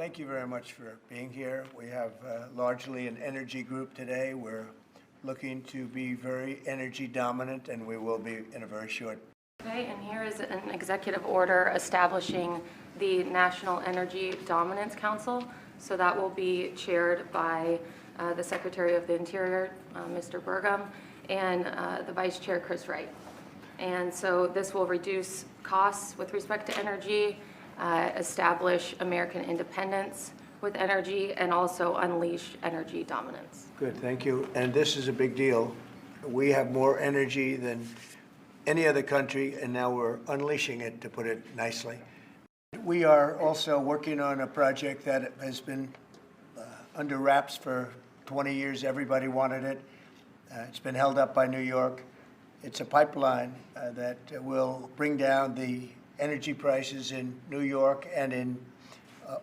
Thank you very much for being here. We have largely an energy group today. We're looking to be very energy dominant, and we will be in a very short. Okay, and here is an executive order establishing the National Energy Dominance Council. So that will be chaired by the Secretary of the Interior, Mr. Burgum, and the Vice Chair, Chris Wright. And so this will reduce costs with respect to energy, establish American independence with energy, and also unleash energy dominance. Good, thank you. And this is a big deal. We have more energy than any other country, and now we're unleashing it, to put it nicely. We are also working on a project that has been under wraps for 20 years. Everybody wanted it. It's been held up by New York. It's a pipeline that will bring down the energy prices in New York and in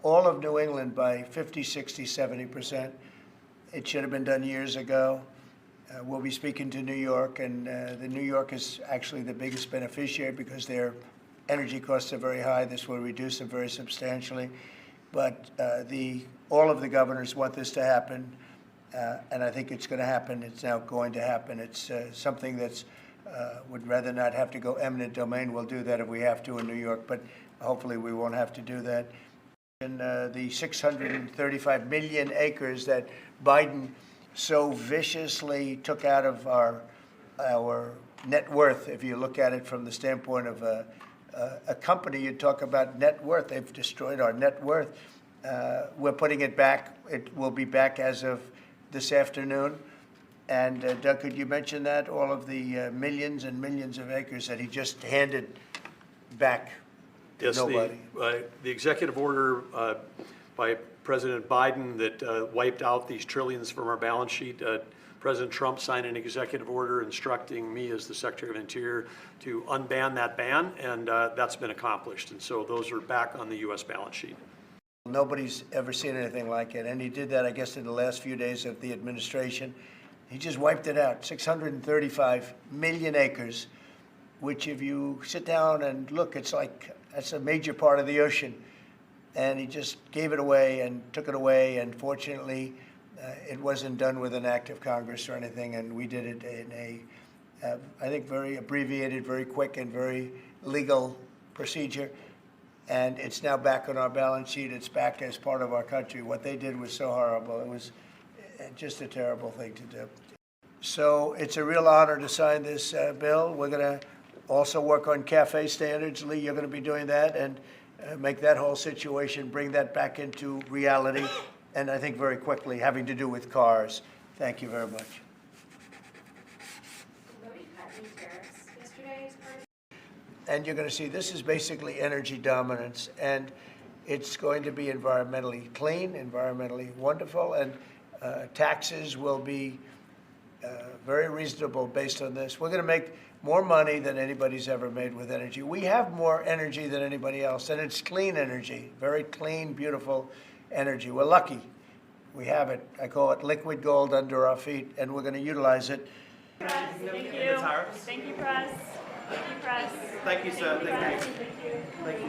all of New England by 50, 60, 70%. It should have been done years ago. We'll be speaking to New York, and New York is actually the biggest beneficiary because their energy costs are very high. This will reduce them very substantially. But all of the governors want this to happen, and I think it's going to happen. It's now going to happen. It's something that's would rather not have to go eminent domain. We'll do that if we have to in New York, but hopefully we won't have to do that. And the 635 million acres that Biden so viciously took out of our net worth, if you look at it from the standpoint of a company, you talk about net worth. They've destroyed our net worth. We're putting it back. It will be back as of this afternoon. And Doug, could you mention that? All of the millions and millions of acres that he just handed back to yes, nobody. The executive order by President Biden that wiped out these trillions from our balance sheet. President Trump signed an executive order instructing me as the Secretary of Interior to unban that ban, and that's been accomplished. And so those are back on the U.S. balance sheet. Nobody's ever seen anything like it, and he did that, I guess, in the last few days of the administration. He just wiped it out. 635 million acres, which if you sit down and look, it's like that's a major part of the ocean. And he just gave it away and took it away, and fortunately, it wasn't done with an act of Congress or anything, and we did it in a, I think, very abbreviated, very quick, and very legal procedure. And it's now back on our balance sheet. It's back as part of our country. What they did was so horrible. It was just a terrible thing to do. So it's a real honor to sign this bill. We're going to also work on CAFE standards. Lee, you're going to be doing that, and make that whole situation, bring that back into reality, and I think very quickly, having to do with cars. Thank you very much. Nobody cut any tariffs yesterday as part of. And you're going to see this is basically energy dominance, and it's going to be environmentally clean, environmentally wonderful, and taxes will be very reasonable based on this. We're going to make more money than anybody's ever made with energy. We have more energy than anybody else, and it's clean energy, very clean, beautiful energy. We're lucky. We have it. I call it liquid gold under our feet, and we're going to utilize it. Thank you. Thank you, press. Thank you, press. Thank you, sir. Thank you. Thank you.